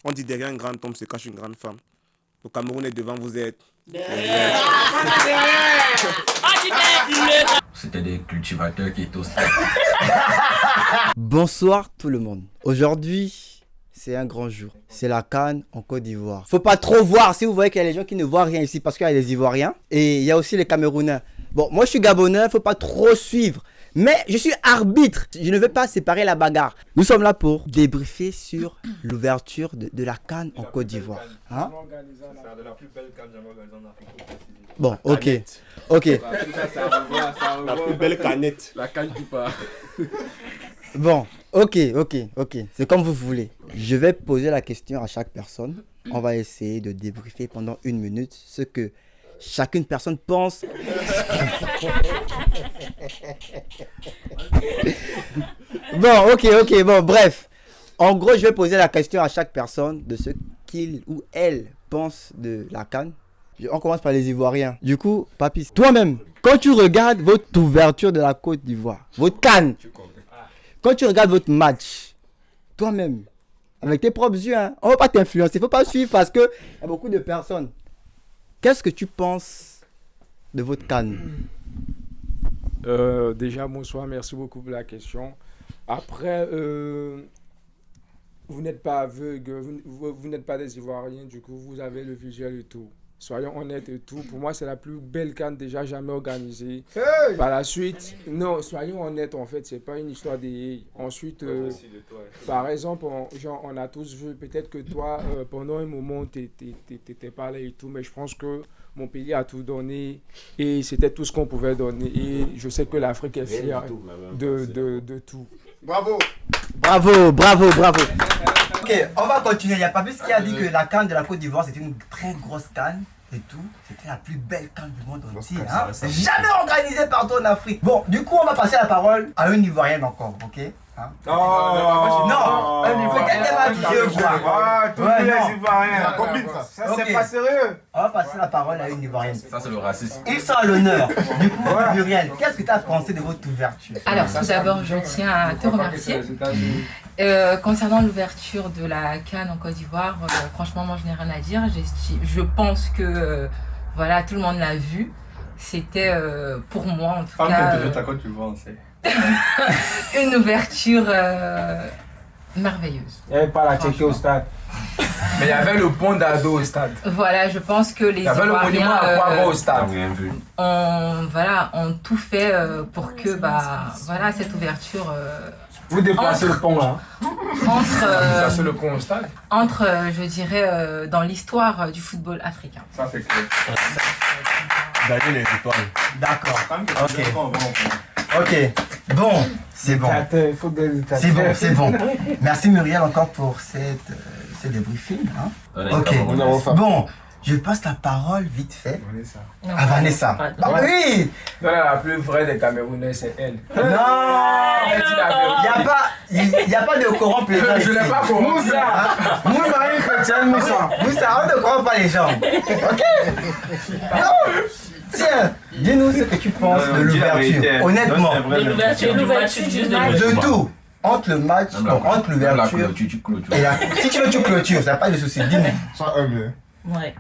On dit derrière un grand homme se cache une grande femme. Le Cameroun est devant, vous êtes. C'était des cultivateurs qui étaient au stade. Bonsoir tout le monde. Aujourd'hui, c'est un grand jour. C'est la CAN en Côte d'Ivoire. Faut pas trop voir si vous voyez qu'il y a des gens qui ne voient rien ici parce qu'il y a des Ivoiriens et il y a aussi les Camerounais. Bon, moi je suis Gabonais, faut pas trop suivre. Mais je suis arbitre. Je ne veux pas séparer la bagarre. Nous sommes là pour débriefer sur l'ouverture de la CAN en Côte d'Ivoire. Hein? C'est de la plus belle canne jamais organisée en Afrique. Bon, ok. Ok. La plus belle canette. La canne du pas. Bon, ok. C'est comme vous voulez. Je vais poser la question à chaque personne. On va essayer de débriefer pendant 1 minute ce que chacune personne pense. Bon, ok, bon, bref. En gros, je vais poser la question à chaque personne de ce qu'il ou elle pense de la CAN. On commence par les Ivoiriens. Du coup, Papy, toi-même, quand tu regardes votre ouverture de la Côte d'Ivoire, votre CAN, quand tu regardes votre match, toi-même, avec tes propres yeux, hein, on ne va pas t'influencer, il ne faut pas suivre parce qu'il y a beaucoup de personnes. Qu'est-ce que tu penses de votre CAN? Déjà, bonsoir, merci beaucoup pour la question. Après, vous n'êtes pas aveugle, vous n'êtes pas des Ivoiriens, du coup, vous avez le visuel et tout. Soyons honnêtes et tout. Pour moi, c'est la plus belle CAN déjà jamais organisée. Hey! Par la suite, non, soyons honnêtes, en fait, c'est pas une histoire de... Ensuite, par exemple, on a tous vu, peut-être que toi, pendant un moment, t'étais pas là et tout, mais je pense que mon pays a tout donné et c'était tout ce qu'on pouvait donner. Et je sais que l'Afrique est fière de tout. Bravo. Ok, on va continuer. Il y a pas plus qui a dit que la CAN de la Côte d'Ivoire, c'était une très grosse CAN et tout. C'était la plus belle CAN du monde entier. Hein? C'est jamais organisé partout en Afrique. Bon, du coup, on va passer la parole à une Ivoirienne encore, ok? Hein? Non, peut-être qu'elle va juger quoi. Tous les Ivoiriens. Ça, c'est pas sérieux. On va passer la parole à une Ivoirienne. Ça, c'est le racisme. Ils sont à l'honneur. Du coup, Muriel, qu'est-ce que tu as pensé de votre ouverture? Alors, tout d'abord, je tiens à te remercier. Concernant l'ouverture de la CAN en Côte d'Ivoire, franchement, moi, je n'ai rien à dire. Je pense que voilà, tout le monde l'a vu. C'était pour moi, en tout cas, une ouverture merveilleuse. Il n'y avait pas la checker au stade. Mais il y avait le pont d'Ado au stade. Voilà, je pense que les Il y avait le monument à Kwabo au stade. ont tout fait pour que voilà, cette ouverture Vous déplacez le pont là. Déplacez le pont au stade. entre, je dirais, dans l'histoire du football africain. Ça, c'est clair. Gagner les étoiles. D'accord. Ok. Bon, c'est bon. C'est bon. Merci Muriel encore pour ce débriefing. Hein? Ok. Bon, je passe la parole vite fait à Vanessa. Ah oui! Non, la plus vraie des Camerounais, c'est elle. Non! Il n'y a pas de corrompre les gens. Je n'ai pas corrompu. Moussa, on ne corrompt pas les gens. Ok? Non! Tiens, dis-nous ce que tu penses de l'ouverture. Honnêtement. De l'ouverture du match. De tout. Entre le match, donc entre l'ouverture et la... Si tu veux, tu clôtures, ça n'a pas de souci. Dis-nous. Sois humble. Ouais.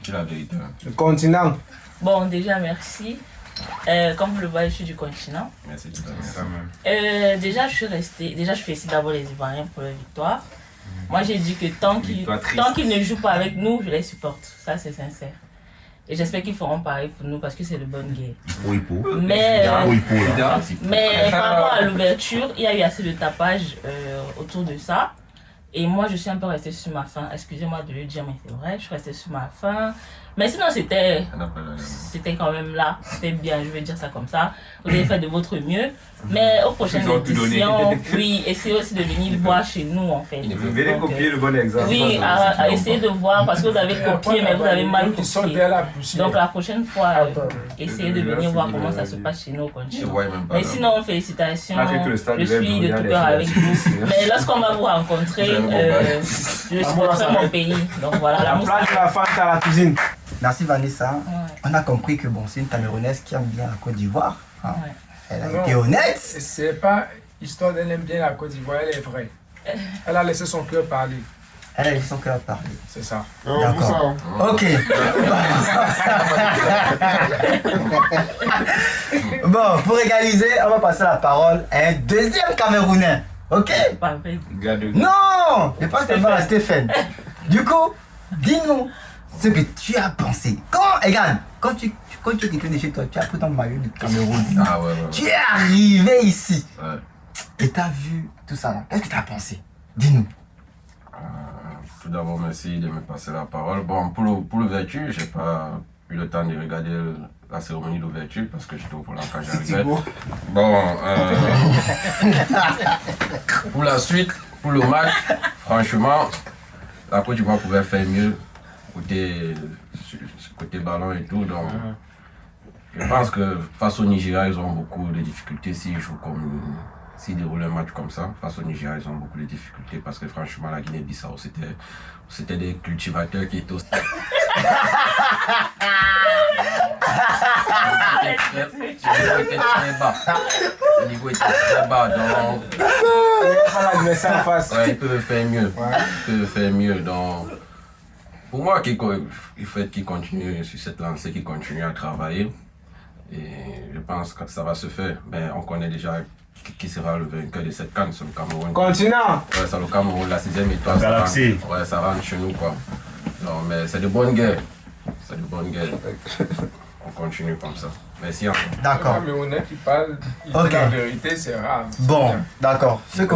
C'est la vérité. Le continent. Bon, déjà, merci. Comme vous le voyez, je suis du continent. Merci tout à fait. Déjà, je suis restée. Déjà, je félicite d'abord les Ivoiriens pour leur victoire. Moi, j'ai dit que tant qu'ils ne jouent pas avec nous, je les supporte. Ça, c'est sincère. Et j'espère qu'ils feront pareil pour nous parce que c'est de bonne guerre. Oui, pour. Mais par rapport à l'ouverture, il y a eu assez de tapage autour de ça. Et moi, je suis un peu restée sur ma faim. Excusez-moi de le dire, mais c'est vrai, je suis restée sur ma faim. Mais sinon, c'était quand même là. C'était bien, je vais dire ça comme ça. Vous avez fait de votre mieux. Mais aux prochaines éditions, oui, essayez aussi de venir voir chez nous, en fait. Vous venez copier le bon exemple. Oui, à essayer de voir, parce que vous avez copié, mais vous avez mal copié. Donc la prochaine fois, essayez de venir voir comment ça se passe chez nous au continent. Mais sinon, félicitations. Je suis de tout cœur avec vous. Mais lorsqu'on va vous rencontrer, je supporterai mon pays. Donc voilà, la place de la femme à la cuisine. Merci Vanessa. Ouais. On a compris que bon, c'est une Camerounaise qui aime bien la Côte d'Ivoire. Hein. Ouais. Elle a été honnête. C'est pas histoire d'elle aime bien la Côte d'Ivoire, elle est vraie. Elle a laissé son cœur parler. Elle a laissé son cœur parler. C'est ça. D'accord. Ok. Bon, pour égaliser, on va passer la parole à un deuxième Camerounais. Ok? Pas vrai. Non! Je pense qu'elle va à Stéphane. Du coup, dis-nous ce que tu as pensé. Quand tu es quelqu'un de chez toi, tu as pris ton maillot du Cameroun. Ah ouais. Tu es arrivé ici. Ouais. Et tu as vu tout ça là. Qu'est-ce que tu as pensé? Dis-nous. Tout d'abord, merci de me passer la parole. Bon, pour l'ouverture, j'ai pas eu le temps de regarder la cérémonie d'ouverture parce que j'étais au volant quand j'arrivais. Bon, pour la suite, pour le match, franchement, la Côte d'Ivoire pouvait faire mieux côté ballon et tout. Donc, je pense que face au Nigeria, ils ont beaucoup de difficultés s'ils déroulent un match comme ça. Face au Nigeria, ils ont beaucoup de difficultés parce que franchement, la Guinée-Bissau, c'était des cultivateurs qui étaient au stade. Le niveau était très bas, donc ouais, ils peuvent faire mieux. Ils peuvent faire mieux. Donc, pour moi, il faut qu'ils continuent sur cette lancée, qu'ils continuent à travailler. Et je pense que ça va se faire. Mais on connaît déjà qui sera le vainqueur de cette CAN, c'est le Cameroun. Continent. Ouais, c'est le Cameroun, la 6e étoile. Ça rentre chez nous, quoi. Non, mais c'est de bonnes guerres. C'est de bonnes guerres. On continue comme ça. Merci encore. D'accord. Mais on est qui parle, Ok. la vérité, c'est rare. Bon, d'accord. Ce que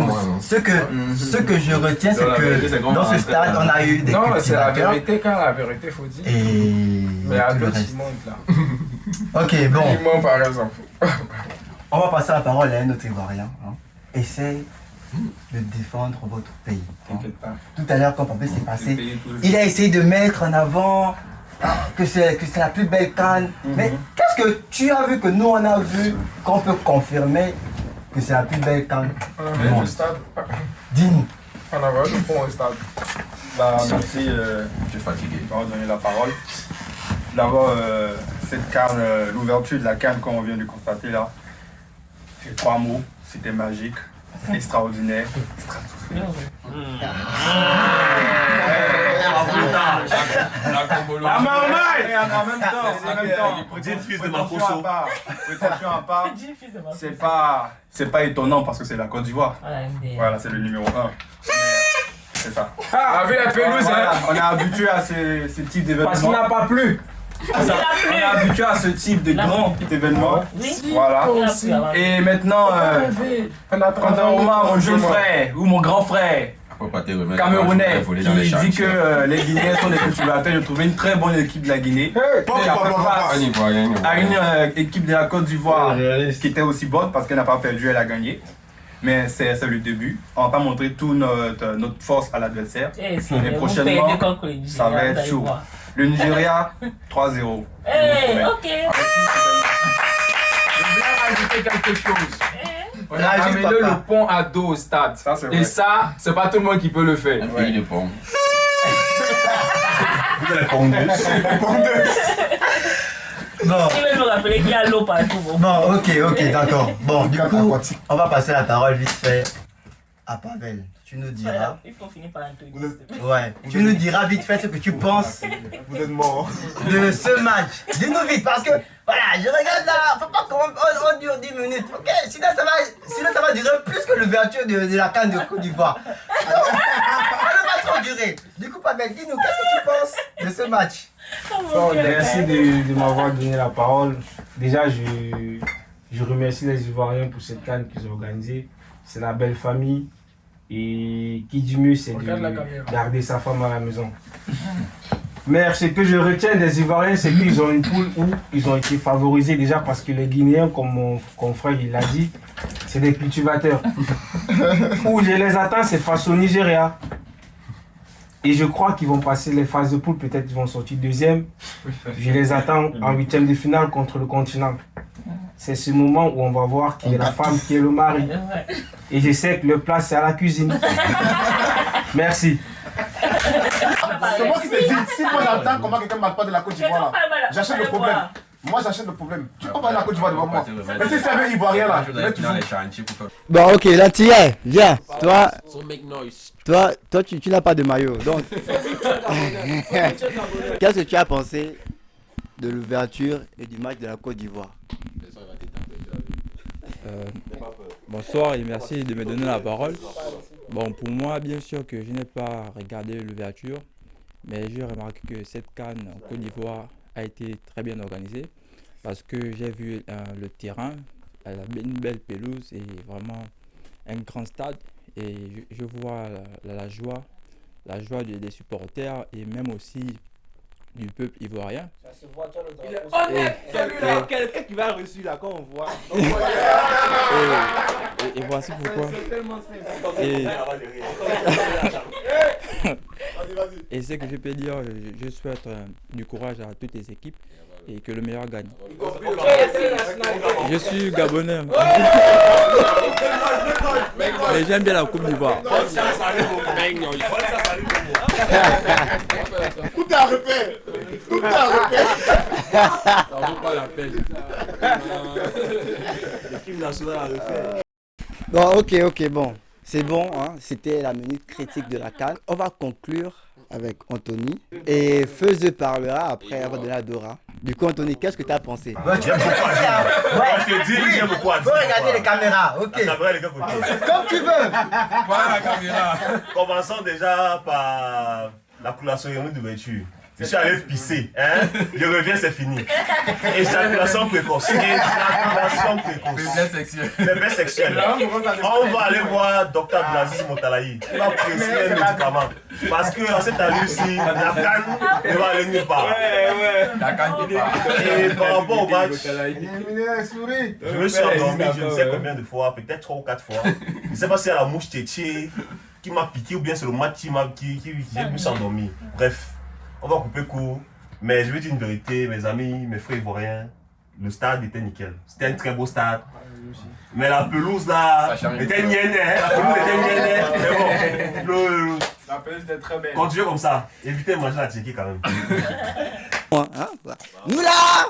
je retiens, c'est que dans ce stade, on a eu des Non, c'est la cultivateurs. vérité quand la vérité, faut dire. Et Mais à tout le d'autres, reste. ils montent là. Ok, bon. Ils montent par exemple. On va passer la parole à un autre Ivoirien. Essaye de défendre votre pays. T'inquiète pas. Tout à l'heure, quand Papé s'est passé, Le pays toujours. il a essayé de mettre en avant que c'est la plus belle canne. Mais qu'est-ce que tu as vu que nous on a vu qu'on peut confirmer que c'est la plus belle canne? On avait le stade. Dis-nous. On avait le pont au stade. Bah, merci Je suis fatigué. de m'avoir donné la parole. D'abord, cette canne, l'ouverture de la canne qu'on vient de constater là, c'est 3 mots, c'était magique, extraordinaire, La marmaille. Et en même temps, prétention à part, c'est pas étonnant parce que c'est la Côte d'Ivoire. Voilà, c'est le numéro 1. C'est ça. Ah, avec la pelouse, Voilà, hein. on est habitué à ce type d'événement. Parce qu'il n'a pas plu. On est habitué à ce type de grand événement. Oui. Voilà. Et maintenant, contrairement à mon jeune frère ou mon grand frère Faut pas te remettre camerounais voler dans les qui champs. dit que les Guinéens sont des cultivateurs, j'ai trouvé une très bonne équipe de la Guinée. Un Ivoirien, À une équipe de la Côte d'Ivoire qui était aussi bonne parce qu'elle n'a pas perdu, elle a gagné. Mais c'est le début. On va pas montrer toute notre force à l'adversaire. Mais prochainement, ça va être chaud. Le Nigeria, 3-0. Eh, ok. Je voulais rajouter quelque chose. On a Rajoute, ramené papa. le pont à dos au stade. Ça, c'est Et vrai. ça, c'est pas tout le monde qui peut le faire. Un pays de pommes. Bon. Il veut nous rappeler qu'il y a l'eau partout. Bon, ok, d'accord. Bon, du coup, on va passer la parole vite fait à Pavel. Tu nous diras. Il faut finir par introduire. Ouais, tu nous diras vite fait ce que tu penses Vous êtes mort. de ce match. Dis-nous vite, parce que voilà, je regarde là, faut pas qu'on dure 10 minutes. Ok, sinon ça va durer plus que l'ouverture de la canne de Côte d'Ivoire. Ça va pas trop durer. Du coup, Pavel, dis-nous, qu'est-ce que tu penses de ce match? Bon, merci de m'avoir donné la parole. Déjà, je remercie les Ivoiriens pour cette canne qu'ils ont organisée. C'est la belle famille. Et qui dit mieux, c'est de garder sa femme à la maison. Mais ce que je retiens des Ivoiriens, c'est qu'ils ont une poule où ils ont été favorisés déjà parce que les Guinéens, comme mon confrère il l'a dit, c'est des cultivateurs. Où je les attends, c'est face au Nigeria. Et je crois qu'ils vont passer les phases de poule, peut-être qu'ils vont sortir deuxième. Je les attends en huitième de finale contre le continent. C'est ce moment où on va voir qui est la femme, qui est le mari. Et je sais que le plat, c'est à la cuisine. Merci. C'est moi qui te dis, si moi j'entends comment quelqu'un ne parle pas de la Côte d'Ivoire là, j'achète le problème. Moi, j'achète le problème. Tu peux pas la Côte d'Ivoire devant moi. Mais si tu avais Ivoirien là, Bon, ok, là, tiens, viens. Toi, tu n'as pas de maillot. Donc, qu'est-ce que tu as pensé de l'ouverture et du match de la Côte d'Ivoire? Bonsoir et merci de me donner la parole. Bon, pour moi, bien sûr que je n'ai pas regardé l'ouverture, mais j'ai remarqué que cette CAN en Côte d'Ivoire a été très bien organisée parce que j'ai vu le terrain, une belle pelouse et vraiment un grand stade. Et je vois la joie des supporters et même aussi du peuple ivoirien. Ça se voit, tu as le drapeau. Quelqu'un qui va reçu là, quand on voit. Et voici pourquoi. Et ce que je peux dire, je souhaite du courage à toutes les équipes et que le meilleur gagne. Je suis Gabonais. Mais j'aime bien la Coupe d'Ivoire. Tout est à refaire. Tout est à refaire. Ça vaut pas la peine. L'équipe nationale a refait. Bon, ok, bon. C'est bon, hein? C'était la minute critique de la CAN. On va conclure avec Anthony. Et Feu parlera après, on va donner à Dora. Du coup, Anthony, qu'est-ce que tu as pensé? Ouais, tu aimes beaucoup à dire. Ouais, je te dis, j'aime beaucoup à dire. Faut regarder les caméras, ok. La caméra, les gars, comme tu veux. Voilà la caméra. Commençons déjà par la cérémonie d'ouverture. Je suis allé pisser, hein? Je reviens, c'est fini. Éjaculation précoce. Éjaculation précoce. Faiblesse sexuelle. On va aller voir Dr Abdelaziz Motalaï. Il va prescrire un médicament. Parce que en cette année-ci, la canne ne va aller nulle part. La canne qui part. Et par rapport au match, je me suis endormi, je ne sais combien de fois, peut-être 3 ou 4 fois. Je ne sais pas si c'est la mouche tétée qui m'a piqué ou bien c'est le match qui j'ai pu s'endormir. Bref. On va couper court, mais je vais dire une vérité, mes amis, mes frères ivoiriens, le stade était nickel. C'était un très beau stade. Mais la pelouse là, était nienne, la pelouse était nienne. Mais bon, la pelouse était très belle. Continuez comme ça, évitez de manger la tchéquée quand même. Nous là,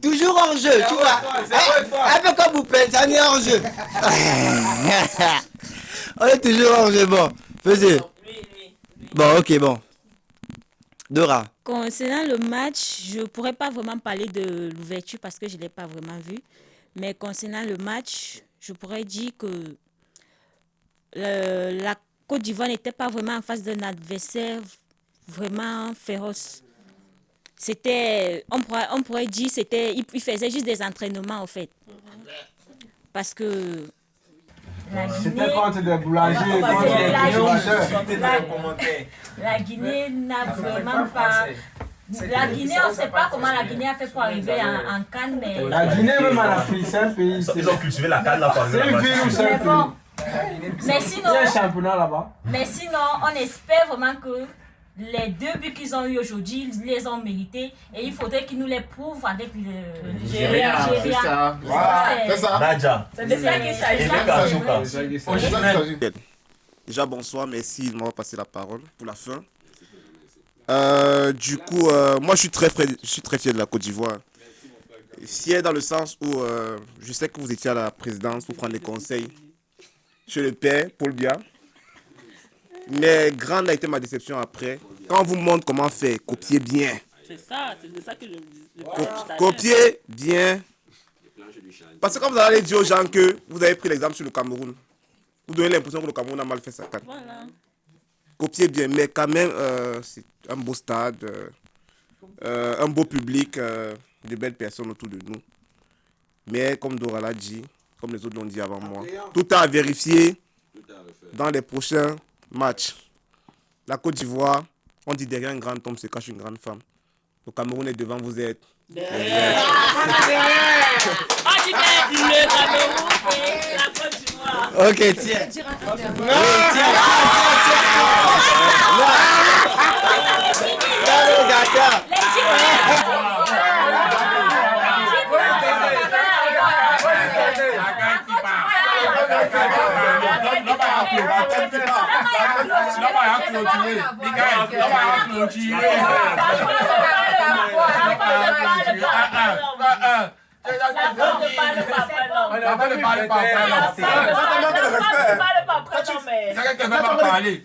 toujours en jeu, tu vois. Un peu comme vous payez, ça n'est en jeu. On est toujours en jeu, bon. Faisez. Bon, ok, bon. Dora. Concernant le match, je ne pourrais pas vraiment parler de l'ouverture parce que je ne l'ai pas vraiment vu. Mais concernant le match, je pourrais dire que la Côte d'Ivoire n'était pas vraiment en face d'un adversaire vraiment féroce. C'était, on pourrait dire, il faisait juste des entraînements en fait. Parce que c'était contre des boulangers, la Guinée n'a vraiment pas... La Guinée, on ne sait pas comment la Guinée a fait pour arriver en Cannes, mais... La Guinée, même en Afrique, c'est un pays... Ils ont cultivé la canne là pour arriver là-bas. C'est une ville ou c'est un pays. Mais sinon... Il y a un championnat là-bas. Mais sinon, on espère vraiment que les 2 buts qu'ils ont eu aujourd'hui, ils les ont mérités et il faudrait qu'ils nous les prouvent avec le Nigeria. C'est ça. Nadja. C'est de ça qu'il s'agit. Déjà, bonsoir, merci de m'avoir passé la parole pour la fin. Du coup, moi je suis très fier de la Côte d'Ivoire. Fier dans le sens où je sais que vous étiez à la présidence pour prendre des conseils chez le père, Paul Biya. Mais grande a été ma déception après. Quand on vous montre comment faire, copiez bien. C'est ça que je me dis. Copiez bien. Parce que quand vous allez dire aux gens que vous avez pris l'exemple sur le Cameroun, vous donnez l'impression que le Cameroun a mal fait sa canne. Voilà. Copiez bien, mais quand même, c'est un beau stade, un beau public, de belles personnes autour de nous. Mais comme Dora l'a dit, comme les autres l'ont dit avant moi, tout à vérifier dans les prochains matchs. La Côte d'Ivoire, on dit derrière un grand homme se cache une grande femme. Le Cameroun est devant, vous êtes derrière. On dit le Cameroun et la Côte d'Ivoire. Ok, tiens. Là-bas, il y a clôturé. Les gars, là-bas, il y a clôturé.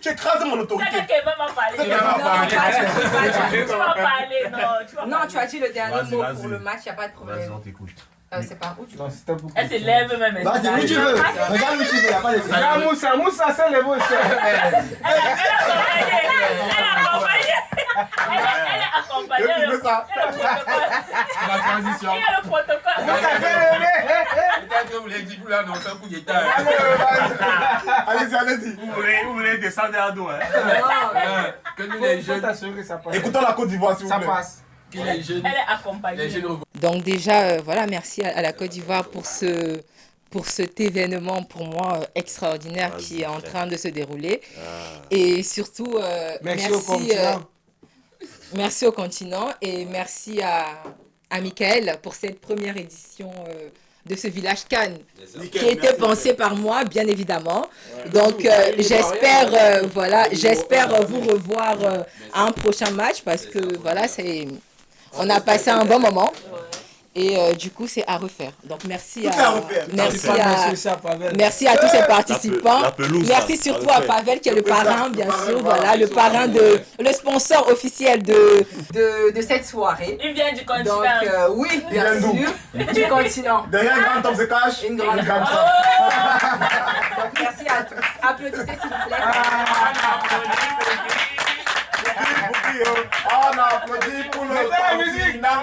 Tu écrases mon autorité. Non, tu as dit le dernier mot pour le match, il n'y a pas de problème. Vas-y, on t'écoute. C'est par où tu veux. Elle s'élève même. Vas-y, où tu veux. Regarde où tu veux, il n'y a pas de Regarde Moussa, c'est les mots. Elle est accompagnée. Tu veux ça? La transition. Il y a le protocole. Peut-être que vous l'avez dit pour l'annoncer un coup d'état. Allez-y. Vous voulez descendre à dos, hein? Que nous les jeunes. Écoutons la Côte d'Ivoire, s'il vous plaît. Ça passe. Que les jeunes. Elle est accompagnée. Donc déjà, voilà, merci à la Côte d'Ivoire pour cet événement pour moi extraordinaire qui est en train de se dérouler. Et surtout, merci au continent. Merci au continent et merci à Michael pour cette première édition de ce village Cannes qui a été pensé par moi, bien évidemment. Donc, j'espère vous revoir à un prochain match parce que voilà, on a passé un bon moment. Et du coup, c'est à refaire. Donc, merci à tous ces participants. Merci surtout à Pavel qui est le parrain, bien sûr. Voilà, le parrain le sponsor officiel de cette soirée. Il vient du continent. Donc, oui, bien sûr, du continent. Derrière un grand homme se cache. Une grande femme. Donc, merci à tous. Applaudissez, s'il vous plaît. On applaudit pour le continent.